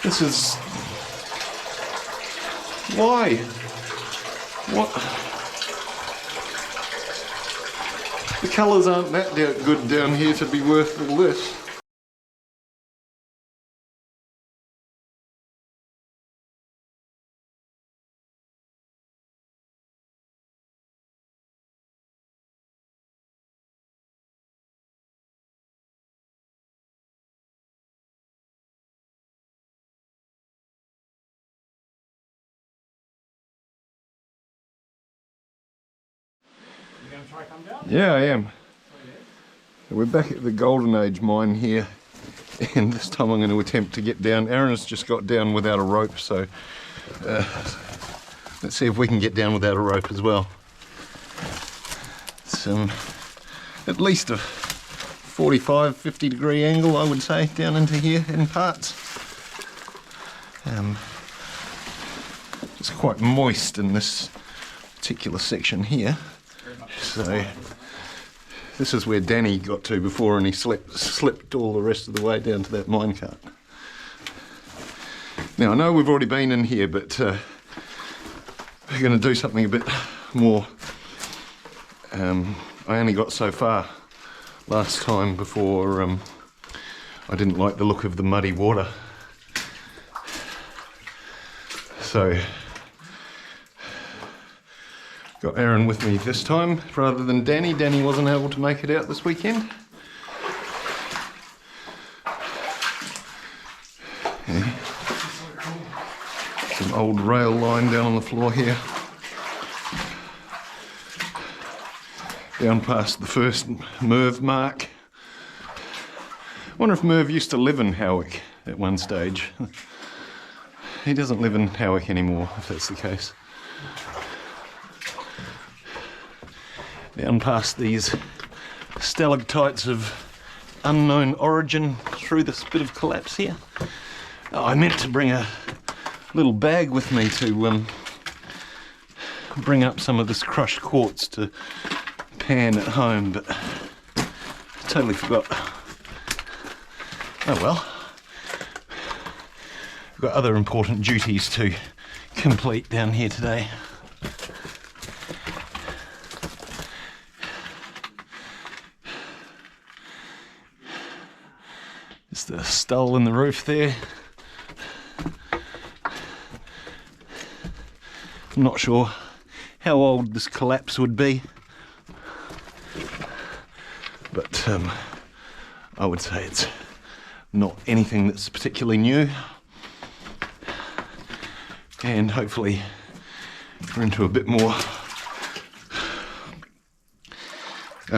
This is... Why? What? The colours aren't that good down here to be worth all this. Try come down? Yeah, I am. We're back at the Golden Age mine here, and this time I'm going to attempt to get down. Aaron has just got down without a rope, so let's see if we can get down without a rope as well. It's at least a 45-50 degree angle, I would say, down into here in parts. It's quite moist in this particular section here. So this is where Danny got to before, and he slipped all the rest of the way down to that minecart. Now I know we've already been in here, but we're going to do something a bit more. I only got so far last time before I didn't like the look of the muddy water. So got Aaron with me this time rather than Danny. Danny wasn't able to make it out this weekend. Yeah. Some old rail line down on the floor here. Down past the first Merv mark. I wonder if Merv used to live in Howick at one stage. He doesn't live in Howick anymore, if that's the case. Down past these stalactites of unknown origin through this bit of collapse here. Oh, I meant to bring a little bag with me to bring up some of this crushed quartz to pan at home, but I totally forgot. Oh well. I've got other important duties to complete down here today. Just a stole in the roof there. I'm not sure how old this collapse would be, but I would say it's not anything that's particularly new, and hopefully we're into a bit more.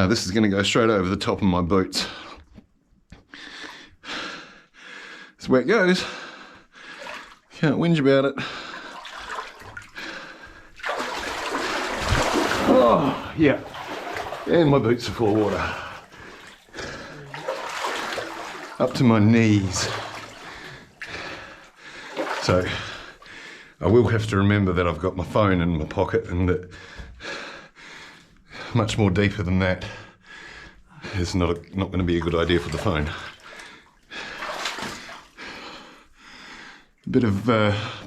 This is going to go straight over the top of my boots. That's where it goes. Can't whinge about it. Oh, yeah. And my boots are full of water. Up to my knees. So I will have to remember that I've got my phone in my pocket, and that much more deeper than that is not going to be a good idea for the phone. A bit of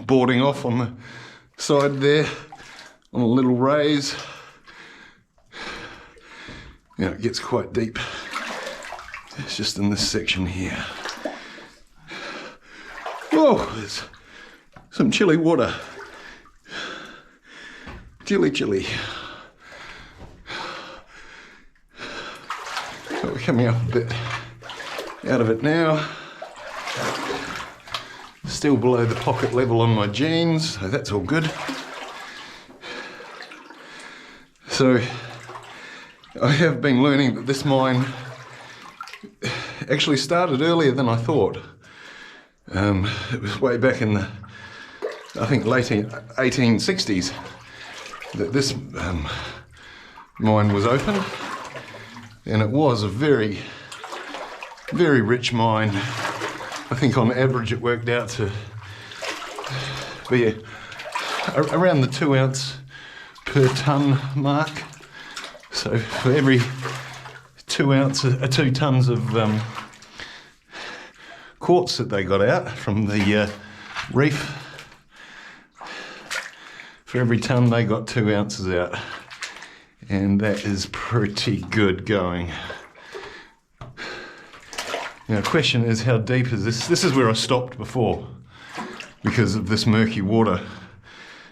boarding off on the side there, on a little raise. Yeah, it gets quite deep. It's just in this section here. Oh, there's some chilly water. Chilly, chilly. So we're coming up a bit out of it now. Still below the pocket level on my jeans, so that's all good. So I have been learning that this mine actually started earlier than I thought. It was way back in the, I think, late 1860s that this mine was open, and it was a very, very rich mine. I think on average it worked out to be around the 2 ounce per tonne mark. So for every 2 tons of quartz that they got out from the reef. For every tonne they got 2 ounces out, and that is pretty good going. Now the question is, how deep is this? This is where I stopped before because of this murky water,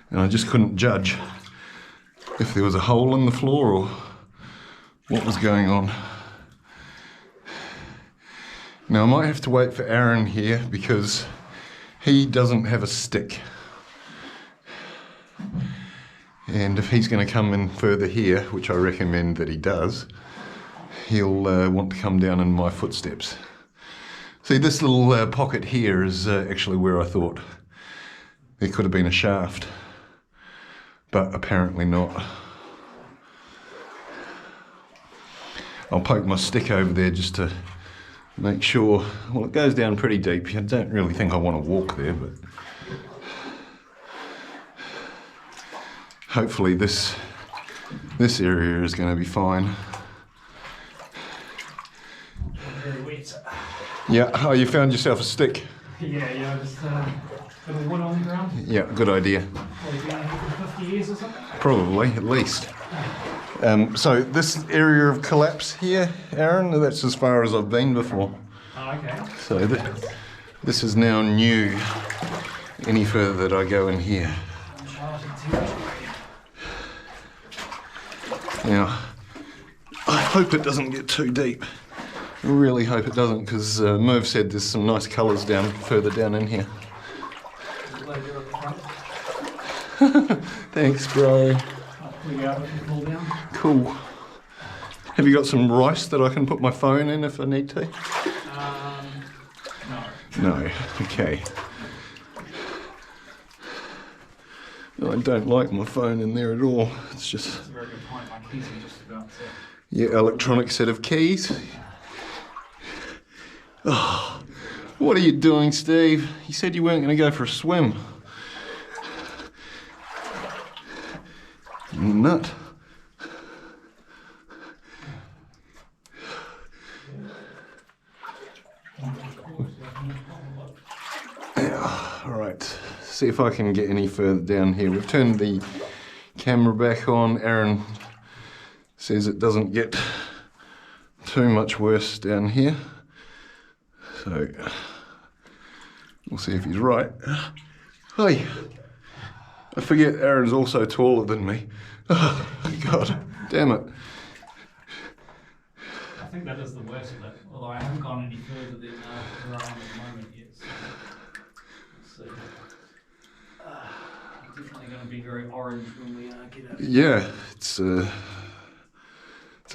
and I just couldn't judge if there was a hole in the floor or what was going on. Now I might have to wait for Aaron here because he doesn't have a stick. And if he's going to come in further here, which I recommend that he does, he'll want to come down in my footsteps. See, this little pocket here is actually where I thought there could have been a shaft, but apparently not. I'll poke my stick over there just to make sure. Well, it goes down pretty deep. I don't really think I want to walk there, but hopefully this area is going to be fine. Very wet. Yeah, oh, you found yourself a stick. Yeah, just got a wood on the ground. Yeah, good idea. Probably been here for 50 years or something. Probably, at least. So this area of collapse here, Aaron, that's as far as I've been before. Oh, okay. So this is now new. Any further that I go in here. Now, I hope it doesn't get too deep. I really hope it doesn't, because Merv said there's some nice colours further down in here. Thanks, bro. Cool. Have you got some rice that I can put my phone in if I need to? No. No, okay. I don't like my phone in there at all. It's just... That's a very good point. My keys are just about set. Yeah, electronic set of keys. Oh, what are you doing, Steve? You said you weren't going to go for a swim. Nut. All right, see if I can get any further down here. We've turned the camera back on. Aaron says it doesn't get too much worse down here. So we'll see if he's right. Hey, I forget Aaron's also taller than me. Oh, God, damn it. I think that is the worst of it, although I haven't gone any further than where I am at the moment yet. So let's see. Definitely going to be very orange when we get out. Yeah, it's a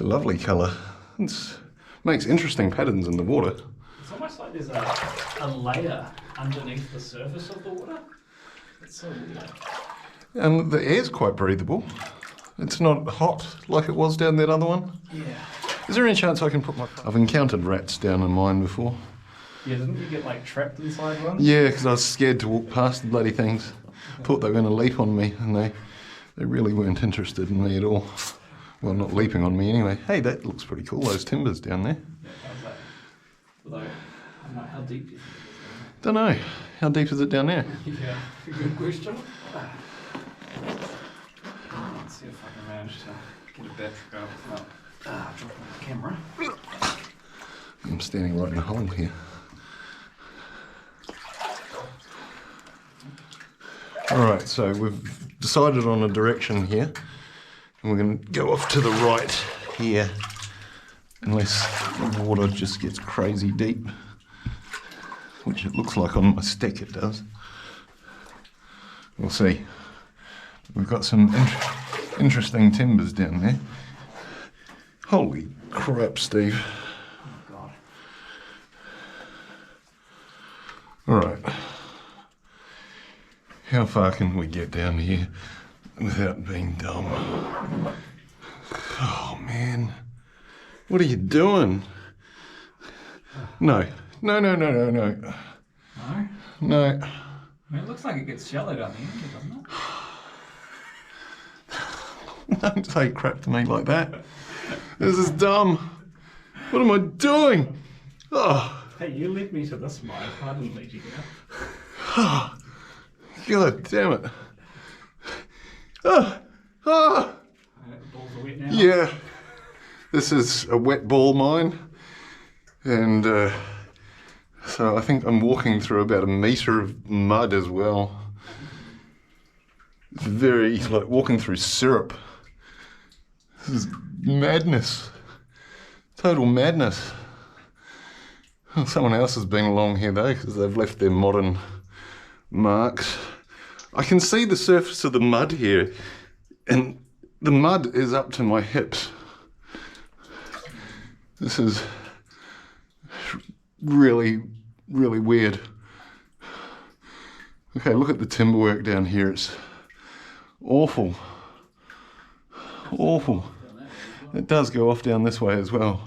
lovely colour. It makes interesting patterns in the water. It's almost like there's a layer underneath the surface of the water. It's so weird. And the air's quite breathable. It's not hot like it was down that other one. Yeah. Is there any chance I can put my... I've encountered rats down in mine before. Yeah, didn't you get like trapped inside one? Yeah, because I was scared to walk past the bloody things. Thought they were going to leap on me, and they really weren't interested in me at all. Well, not leaping on me anyway. Hey, that looks pretty cool, those timbers down there. Yeah, how's that? Although, I don't know, how deep do you think it is? Don't know. How deep is it down there? Yeah, good question. Let's see if I can manage to get a battery up without dropping the camera. I'm standing right in a hole here. Alright, so we've decided on a direction here, and we're going to go off to the right here, unless the water just gets crazy deep, which it looks like on my stick it does. We'll see. We've got some interesting timbers down there. Holy crap, Steve. Oh, God. Alright. How far can we get down here without being dumb? Oh, man. What are you doing? No. No, no, no, no, no. No? No. I mean, it looks like it gets shallow down the end, doesn't it? Don't say crap to me like that. This is dumb. What am I doing? Oh. Hey, you led me to this mine. I didn't lead you here. God damn it. Oh, oh. The balls are wet now. Yeah. This is a wet ball mine. And so I think I'm walking through about a metre of mud as well. It's very, like walking through syrup. This is madness. Total madness. Well, someone else has been along here though, because they've left their modern marks. I can see the surface of the mud here, and the mud is up to my hips. This is really, really weird. Okay, look at the timber work down here. It's awful. Awful. It does go off down this way as well.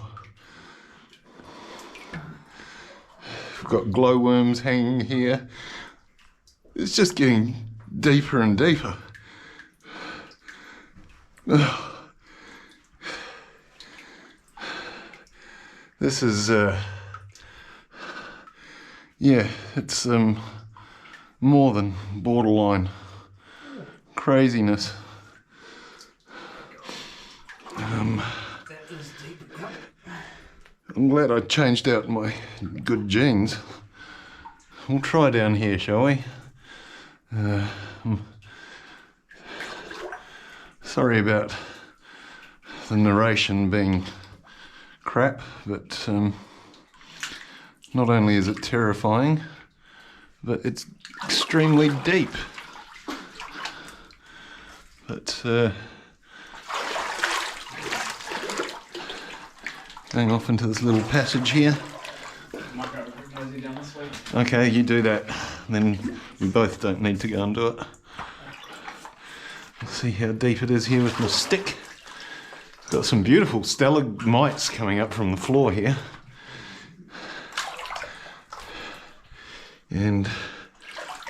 We've got glowworms hanging here. It's just getting deeper and deeper. This is, yeah, it's more than borderline craziness. I'm glad I changed out my good jeans. We'll try down here, shall we? Sorry about the narration being crap, but not only is it terrifying, but it's extremely deep. But going off into this little passage here. Might go a bit crazy down this way. Okay, you do that. Then we both don't need to go and do it. Let's see how deep it is here with my stick. Got some beautiful stalagmites coming up from the floor here. And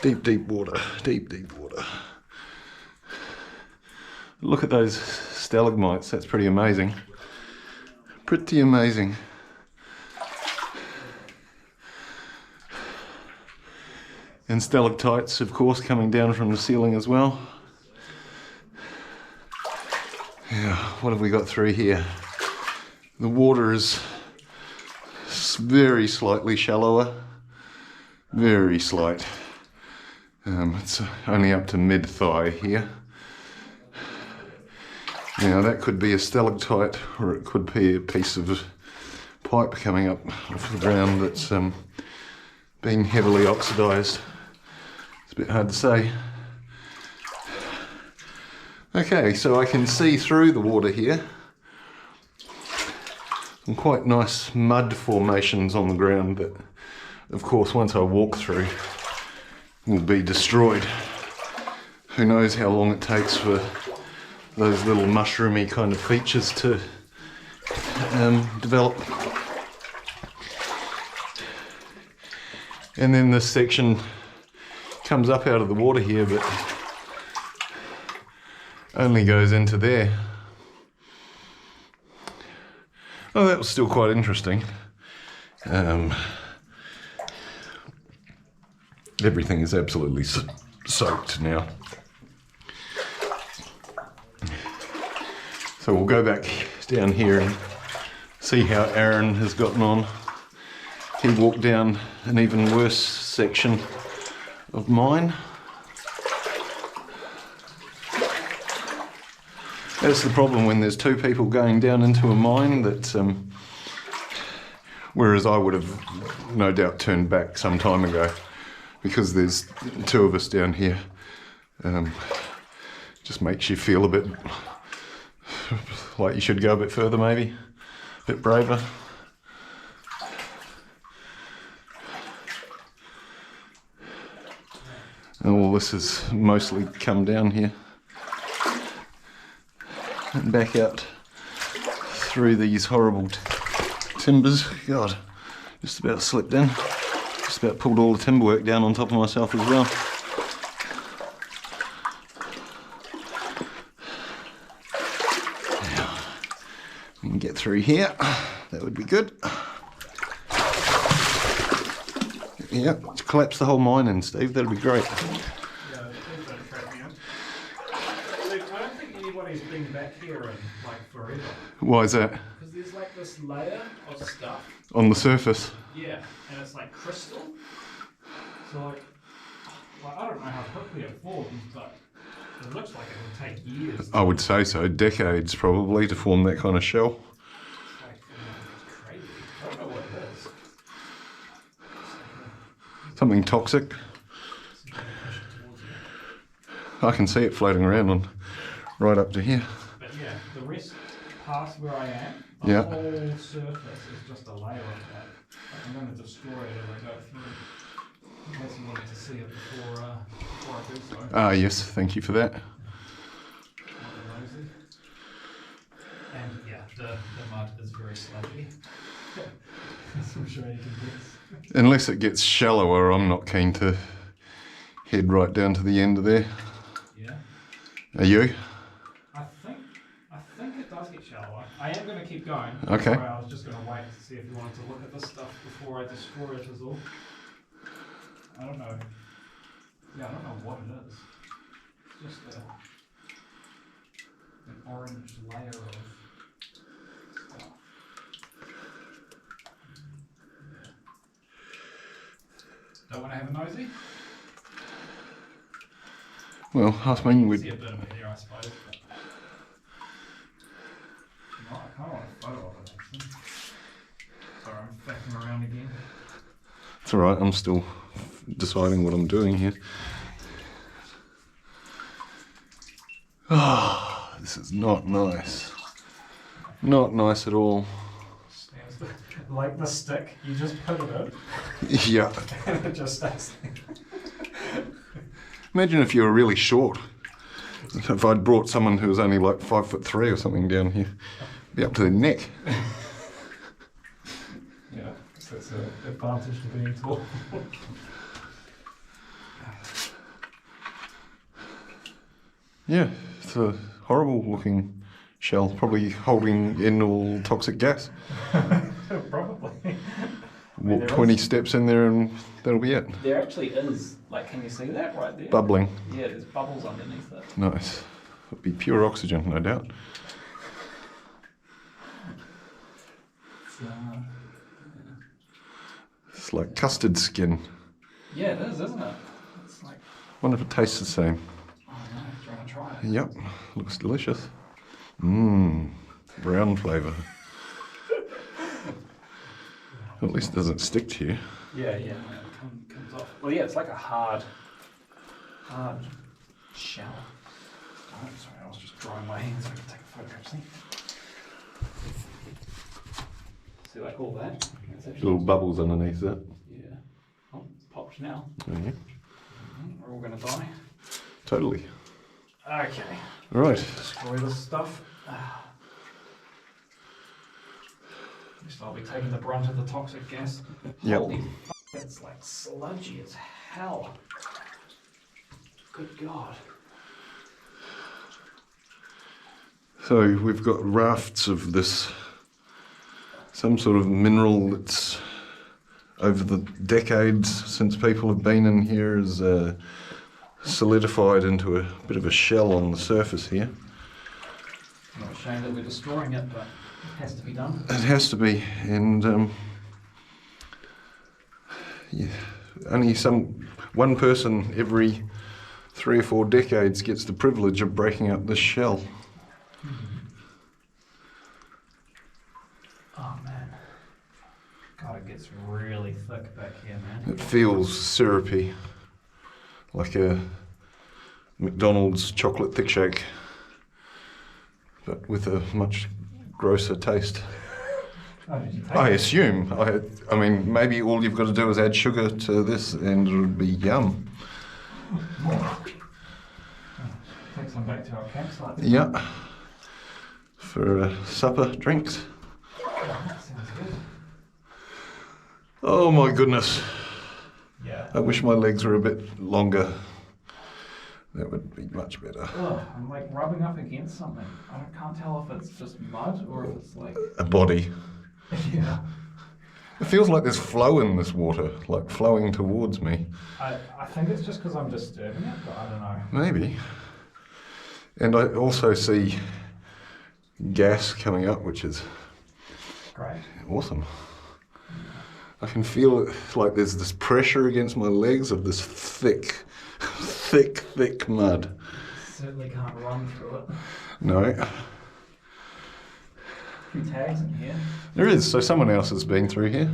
deep, deep water, deep, deep water. Look at those stalagmites, that's pretty amazing. Pretty amazing. And stalactites, of course, coming down from the ceiling as well. Yeah, what have we got through here? The water is very slightly shallower. Very slight. It's only up to mid-thigh here. Now that could be a stalactite, or it could be a piece of pipe coming up off the ground that's been heavily oxidised. It's a bit hard to say. Okay, so I can see through the water here. Some quite nice mud formations on the ground that, of course, once I walk through, will be destroyed. Who knows how long it takes for those little mushroomy kind of features to develop. And then this section comes up out of the water here, but only goes into there. Oh, that was still quite interesting. Everything is absolutely soaked now. So we'll go back down here and see how Aaron has gotten on. He walked down an even worse section of mine. That's the problem when there's two people going down into a mine, that whereas I would have no doubt turned back some time ago, because there's two of us down here. Just makes you feel a bit like you should go a bit further, maybe a bit braver. And all this has mostly come down here and back out through these horrible timbers. God, just about slipped in. Just about pulled all the timber work down on top of myself as well. Now, we can get through here. That would be good. Yep, collapse the whole mine in, Steve. That'd be great. Yeah, nobody's been back here in like forever. Why is that? Because there's like this layer of stuff. On the surface? Yeah, and it's like crystal. So like I don't know how quickly it forms, but it looks like it would take years. I would say so. Decades probably to form that kind of shell. It's crazy. I don't know what it is. Something toxic. I can see it floating around on right up to here. But yeah, the rest past where I am, Yeah. the whole surface is just a layer of that. Like, I'm going to destroy it as I go through. In case you wanted to see it before I do so. Ah, yes, thank you for that. And yeah, the mud is very sludgy. As I'm sure you can guess. Unless it gets shallower, I'm not keen to head right down to the end of there. Yeah. Are you? I think it does get shallower. I am going to keep going. Okay. Sorry, I was just going to wait to see if you wanted to look at this stuff before I destroy it is all. I don't know. Yeah, I don't know what it is. It's just an orange layer of stuff. Yeah. Don't want to have a nosy? Well, I mean, See a bit of it here, I suppose. But... No, I kind of want a photo of it, actually. Sorry, I'm backing around again. it's alright, I'm still deciding what I'm doing here. Ah, this is not nice. Not nice at all. Like the stick, you just put it in, Yeah. and it just stays there. Imagine if you were really short. If I'd brought someone who was only like 5'3" or something down here, be up to their neck. Yeah, so that's an advantage to being tall. Yeah, it's a horrible looking shell, probably holding in all toxic gas. Probably. Walk 20 steps in there and that'll be it. There actually is, like, can you see that right there? Bubbling. Yeah, there's bubbles underneath it. Nice. It'll be pure oxygen, no doubt. It's like custard skin. Yeah, it is, isn't it? It's like, Wonder if it tastes the same. I don't know, do you want to try it? Yep, looks delicious. Mmm, brown flavour. At least it doesn't stick to you. Yeah, it comes off. Well, yeah, it's like a hard shell. Oh, sorry, I was just drying my hands so I could take a photo, actually. See, like all that? It's actually- Little bubbles underneath that. Yeah. Oh, it's popped now. Oh, yeah. We're all going to die. Totally. Okay. Right. Destroy this stuff. At least I'll be taking the brunt of the toxic gas. Yep. Holy f***, it's like sludgy as hell. Good God. So we've got rafts of this, some sort of mineral that's over the decades since people have been in here is solidified into a bit of a shell on the surface here. Not a shame that we're destroying it, but it has to be done. It has to be, and yeah, only one person every 3 or 4 decades gets the privilege of breaking up this shell. Oh man. God, it gets really thick back here, man. It feels syrupy, like a McDonald's chocolate thick shake, but with a much grosser taste. Oh, did you take I it? assume. I mean, maybe all you've got to do is add sugar to this and it'll be yum. Take some back to our campsite. Yeah. For supper, drinks. Oh, that sounds good. Oh my goodness. Yeah. I wish my legs were a bit longer. That would be much better. Ugh, I'm like rubbing up against something. I can't tell if it's just mud or if it's like... A body. Yeah. It feels like there's flow in this water, like flowing towards me. I think it's just because I'm disturbing it, but I don't know. Maybe. And I also see gas coming up, which is Great. awesome. I can feel it like there's this pressure against my legs of this thick, thick mud. Certainly can't run through it. No. A few tags in here. There is, so someone else has been through here.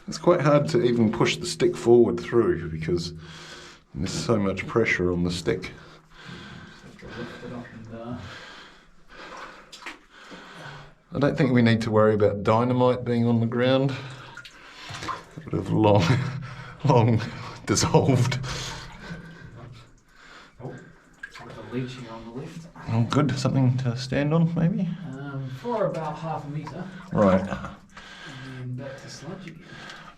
It's quite hard to even push the stick forward through because there's so much pressure on the stick. Just have to lift it up and I don't think we need to worry about dynamite being on the ground. It would have long dissolved. oh, with a ledge here on the left. Oh, good. Something to stand on, maybe? For about half a metre. Right. And then back to sludge again.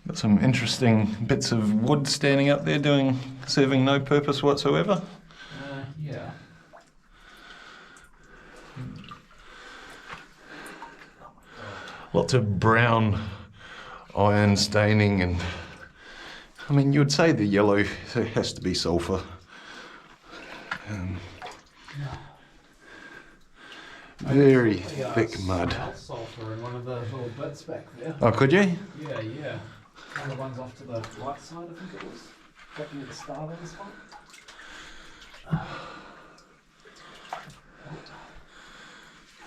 Got some interesting bits of wood standing up there serving no purpose whatsoever. Yeah. Lots of brown iron staining and I mean you would say the yellow has to be sulphur. Very thick mud. Sulphur in one of the little bits back there. Oh, could you? Yeah. One of the ones off to the right side, I think it was. Back near the start of this one.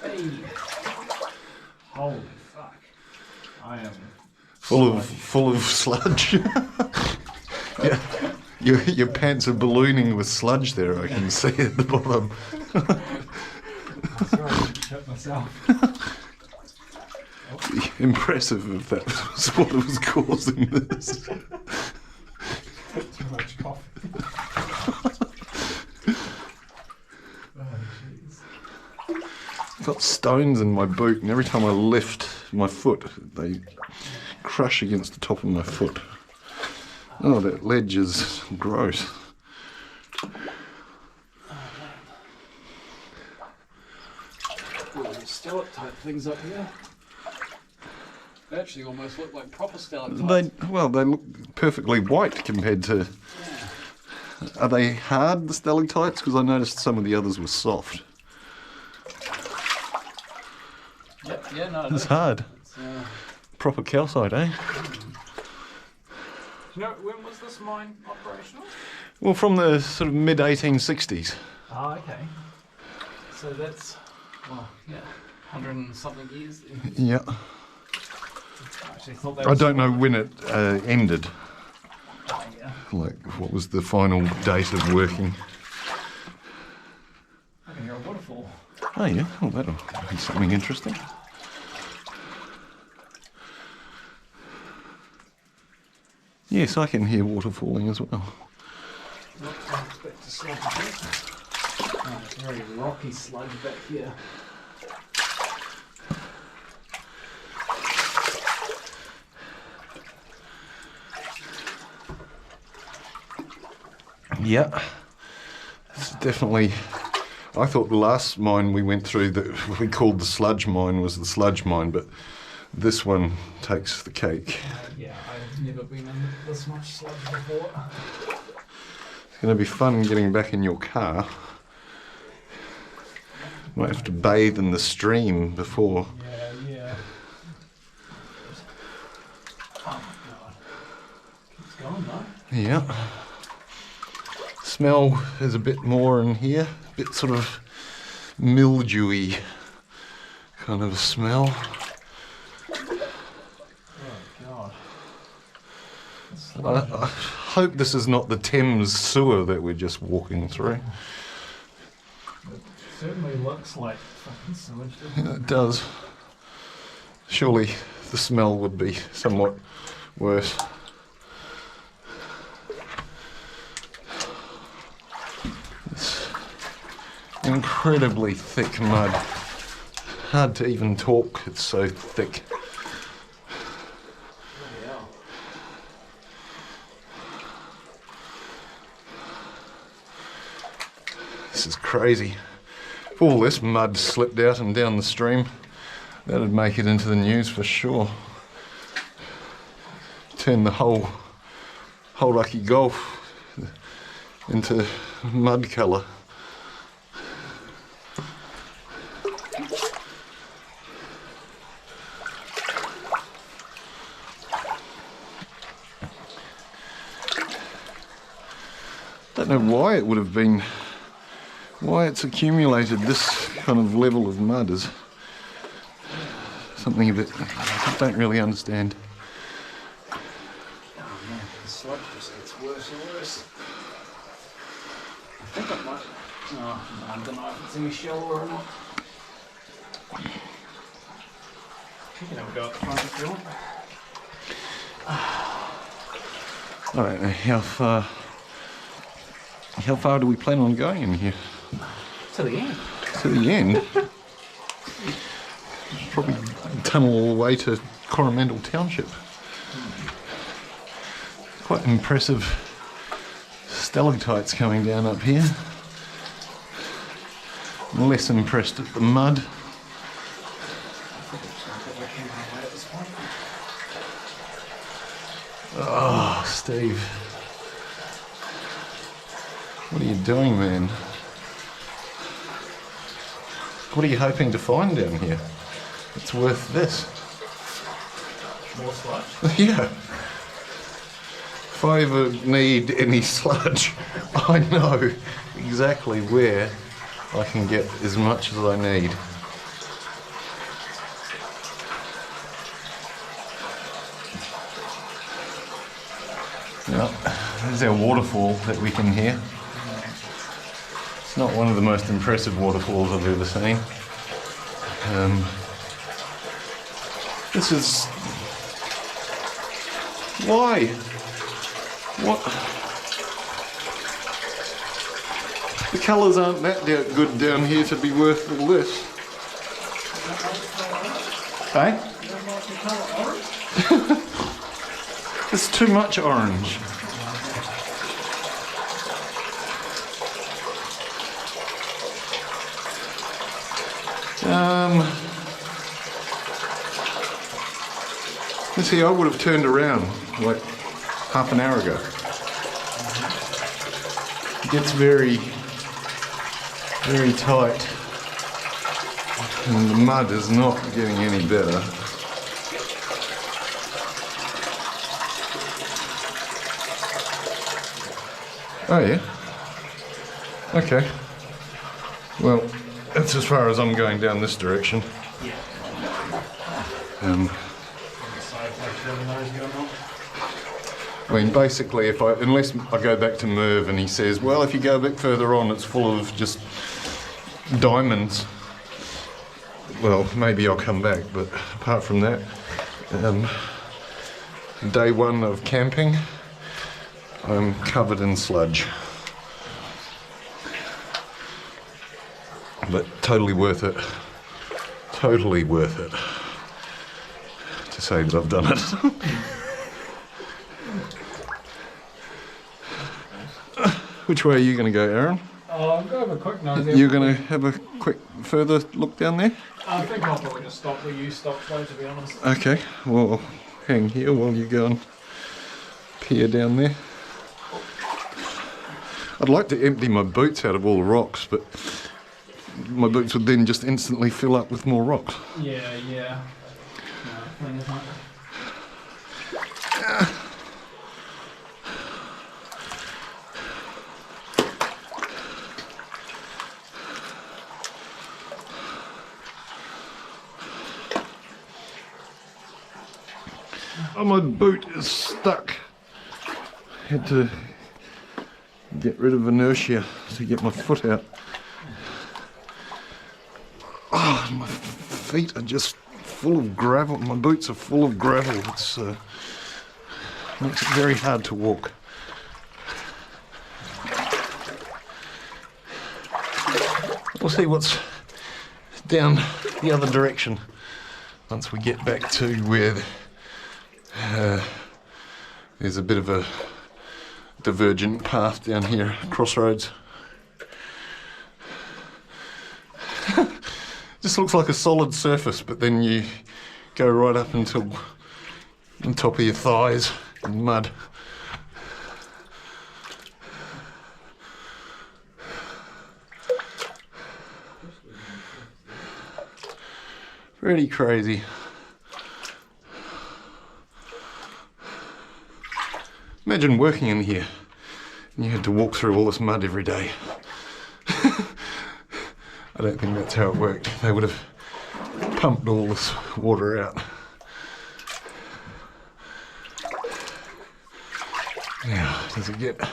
Hey! Holy fuck. I am Full of sludge. Yeah. Your pants are ballooning with sludge there, I can see at the bottom. sorry, I didn't shit myself. Impressive if that was what was causing this. Too much coffee. Oh, jeez. I've got stones in my boot, and every time I lift my foot, they crush against the top of my foot. Oh, that ledge is gross. Stalactite things up here. They actually almost look like proper stalactites. They look perfectly white compared to... Are they hard, the stalactites? Because I noticed some of the others were soft. Yep, yeah, no. It's hard. It's, Proper calcite, eh? you know, when was this mine operational? Well, from the sort of mid-1860s. Oh, okay. So that's, well, yeah, 100 and something years. Yeah. I actually thought that I was... don't know when it ended. Oh, yeah. Like, what was the final date of working? I can hear a waterfall. Oh, yeah. Oh, that'll be something interesting. Yes, I can hear water falling as well. Back to sludge again. Oh, it's very rocky sludge back here. Yeah. It's definitely... I thought the last mine we went through that we called the sludge mine was the sludge mine, but this one takes the cake. Yeah, I've never been in this much sludge before. It's going to be fun getting back in your car. Might have to bathe in the stream before. Yeah. Oh my god. Keeps going though. Yeah. Smell is a bit more in here. A bit sort of mildewy kind of a smell. Oh god. I hope this is not the Thames sewer that we're just walking through. It certainly looks like fucking sewage, doesn't it? It does. Surely the smell would be somewhat worse. It's incredibly thick mud. Hard to even talk, it's so thick. Bloody hell. This is crazy. If all this mud slipped out and down the stream, that'd make it into the news for sure. Turn the whole Lucky Gulf into mud colour. Don't know why it would have been, why it's accumulated this kind of level of mud is something a bit I don't really understand. Oh man, the sludge just gets worse and worse. I think I might. Oh, no, I don't know if it's any shallower or not. You can have a go at the front if you want. Alright, now how far do we plan on going in here? To the end. To the end? Probably tunnel all the way to Coromandel Township. Quite impressive stalactites coming down up here. I'm less impressed at the mud. Oh, Steve. What are you doing, man? What are you hoping to find down here? It's worth this. More sludge? Yeah. If I ever need any sludge, I know exactly where I can get as much as I need. Well, there's our waterfall that we can hear. It's not one of the most impressive waterfalls I've ever seen. This is... Why? What? The colours aren't that good down here to be worth all this. Eh? It's too much orange. You see, I would have turned around like half an hour ago. It gets very, very tight, and the mud is not getting any better. Oh yeah? Okay. Well, that's as far as I'm going down this direction. I mean, basically, unless I go back to Merv and he says, well, if you go a bit further on, it's full of just diamonds. Well, maybe I'll come back, but apart from that, day one of camping, I'm covered in sludge. But totally worth it. Totally worth it to say that I've done it. Which way are you going to go, Aaron? I'll go have a quick nose. You're going to have a quick further look down there? I think I'll probably just stop where you stopped, though, to be honest. Okay, well, I'll hang here while you go and peer down there. I'd like to empty my boots out of all the rocks, but my boots would then just instantly fill up with more rocks. Yeah. No, plenty of time. Oh, my boot is stuck. Had to get rid of inertia to get my foot out. Oh, my feet are just full of gravel. My boots are full of gravel. It's makes it very hard to walk. We'll see what's down the other direction once we get back to where there's a bit of a divergent path down here, crossroads. Just looks like a solid surface, but then you go right up until on top of your thighs in mud. Pretty crazy. Imagine working in here and you had to walk through all this mud every day. I don't think that's how it worked. They would have pumped all this water out. Now, does it get a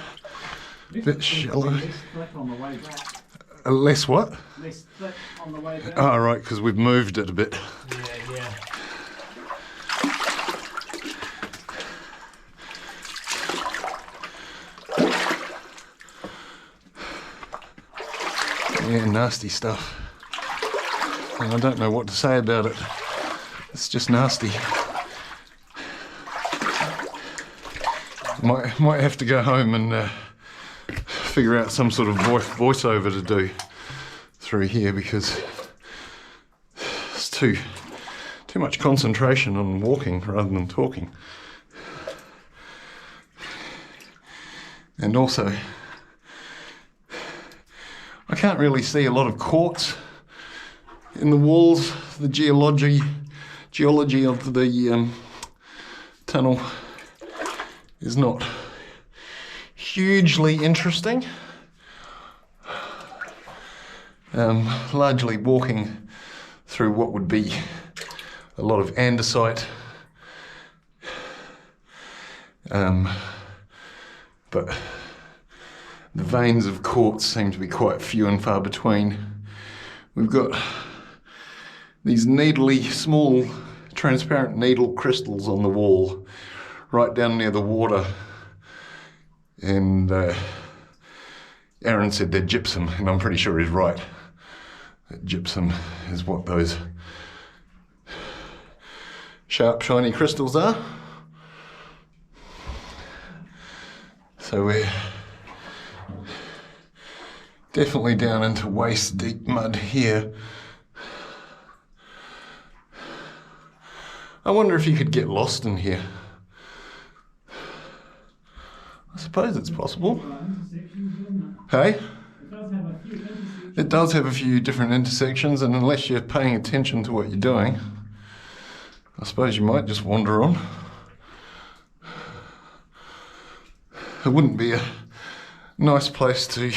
bit shallow? Less thick on the way back. Less what? Less thick on the way back. Oh, right, because we've moved it a bit. Yeah. Yeah, nasty stuff. And I don't know what to say about it. It's just nasty. Might have to go home and figure out some sort of voiceover to do through here, because it's too much concentration on walking rather than talking. And also, I can't really see a lot of quartz in the walls. The geology of the tunnel is not hugely interesting. Largely walking through what would be a lot of andesite, but the veins of quartz seem to be quite few and far between. We've got these small transparent needle crystals on the wall right down near the water, and Aaron said they're gypsum, and I'm pretty sure he's right. That gypsum is what those sharp, shiny crystals are. So we're definitely down into waist-deep mud here. I wonder if you could get lost in here. I suppose it's possible. Hey? It does have a few different intersections, and unless you're paying attention to what you're doing, I suppose you might just wander on. It wouldn't be a nice place to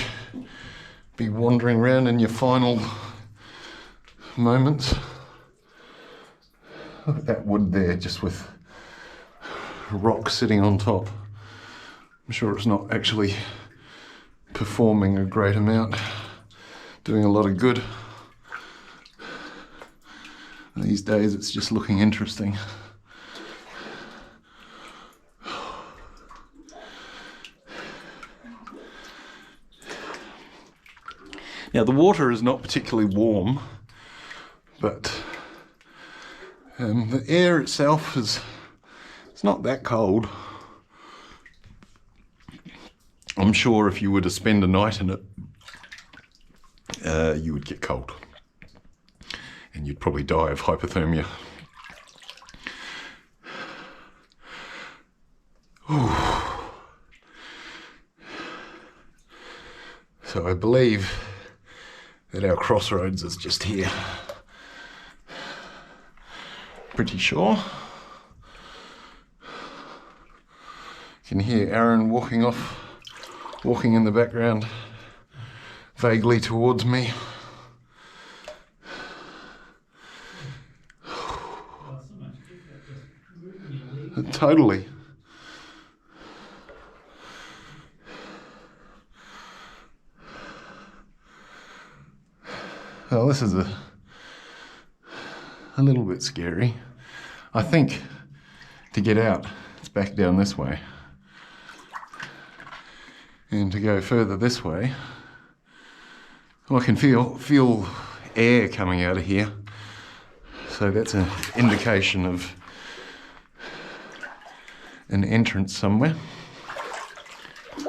be wandering around in your final moments. Look at that wood there, just with rock sitting on top. I'm sure it's not actually performing a great amount, doing a lot of good. These days it's just looking interesting. Now the water is not particularly warm, but the air itself it's not that cold. I'm sure if you were to spend a night in it, you would get cold, and you'd probably die of hypothermia. Ooh. So I believe that our crossroads is just here. Pretty sure. You can hear Aaron walking in the background, vaguely towards me. Totally. Well, this is a little bit scary. I think to get out, it's back down this way. And to go further this way, well, I can feel air coming out of here. So that's an indication of an entrance somewhere. Is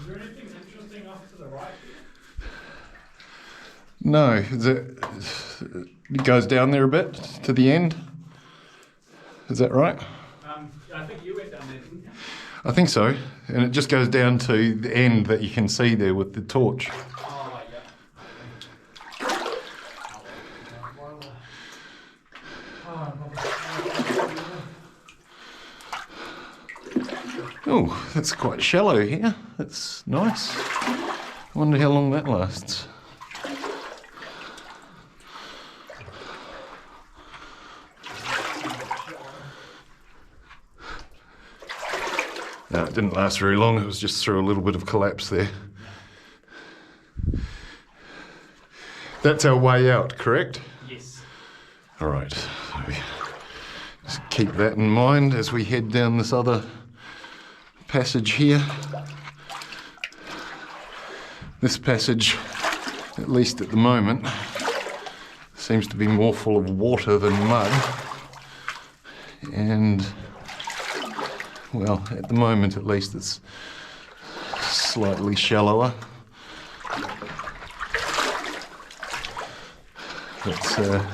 there anything interesting off to the right here? No, it goes down there a bit to the end. Is that right? I think you went down there, didn't you? I think so. And it just goes down to the end that you can see there with the torch. Oh, yeah. Oh, that's quite shallow here. That's nice. I wonder how long that lasts. No, it didn't last very long. It was just through a little bit of collapse there. That's our way out, correct? Yes. All right. So we just keep that in mind as we head down this other passage here. This passage, at least at the moment, seems to be more full of water than mud. And, well, at the moment at least, it's slightly shallower. But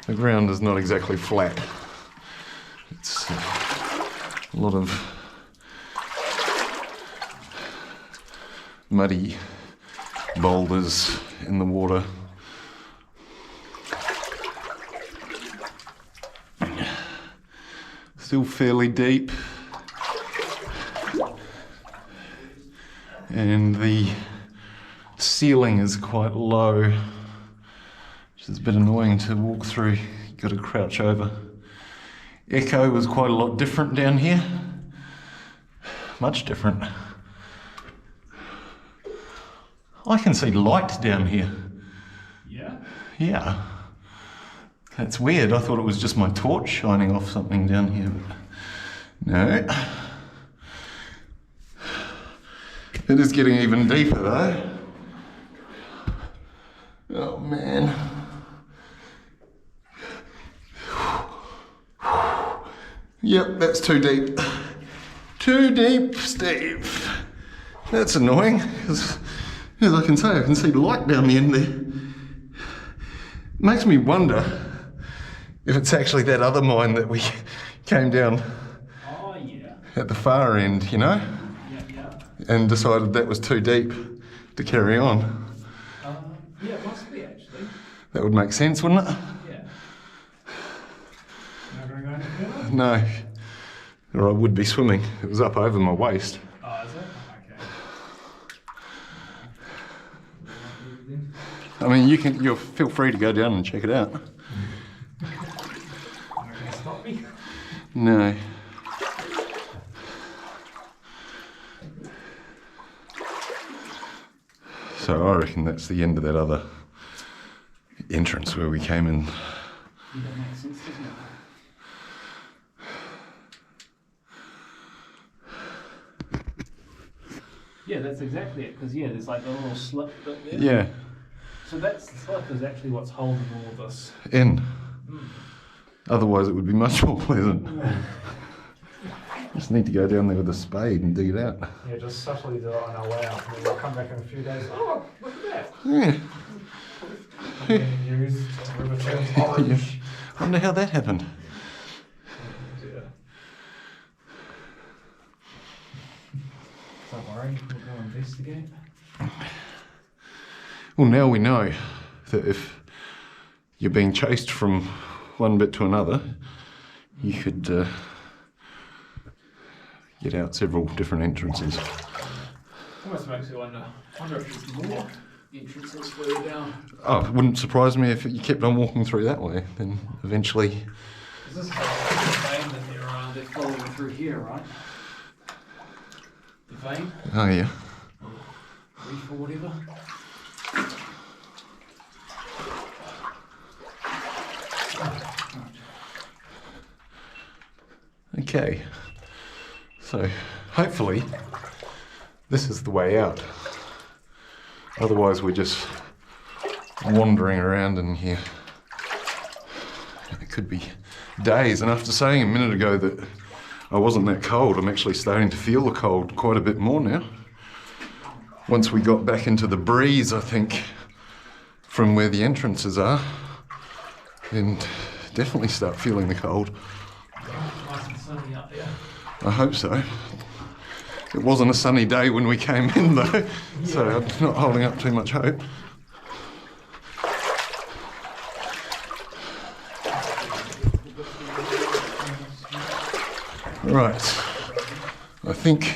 the ground is not exactly flat. It's a lot of muddy boulders in the water. Still fairly deep. And the ceiling is quite low, which is a bit annoying to walk through. You've got to crouch over. Echo was quite a lot different down here. Much different. I can see light down here. Yeah? Yeah. That's weird. I thought it was just my torch shining off something down here. But no. It is getting even deeper though. Oh man. Yep, that's too deep. Too deep, Steve. That's annoying, because as I can say, I can see light down the end there. Makes me wonder if it's actually that other mine that we came down at the far end, you know? And decided that was too deep to carry on. Yeah, it must be actually. That would make sense, wouldn't it? Yeah. Not going to go any further? No. Or I would be swimming. It was up over my waist. Oh, is it? Okay. I mean, you'll feel free to go down and check it out. Not going to stop me? No. So I reckon that's the end of that other entrance where we came in. Yeah, that makes sense, doesn't it? Yeah, that's exactly it, because there's like a little slip bit there. Yeah. So that slip is actually what's holding all of this. In. Otherwise it would be much more pleasant. Just need to go down there with a spade and dig it out. Yeah, just subtly do it on our way out, and then we'll come back in a few days. Oh, look at that. Yeah. And then use river turns orange. I wonder how that happened. Yeah. Don't worry, we'll go investigate. Well, now we know that if you're being chased from one bit to another, you could get out several different entrances. Almost makes you wonder if there's more entrances further down. Oh, it wouldn't surprise me if you kept on walking through that way, then eventually... Is this the vein that they're following through here, right? The vein? Oh yeah. Reef or whatever? Okay. So, hopefully, this is the way out. Otherwise, we're just wandering around in here. It could be days. And after saying a minute ago that I wasn't that cold, I'm actually starting to feel the cold quite a bit more now. Once we got back into the breeze, I think, from where the entrances are, and definitely start feeling the cold. Nice and sunny up there. I hope so. It wasn't a sunny day when we came in though, so I'm not holding up too much hope. Right, I think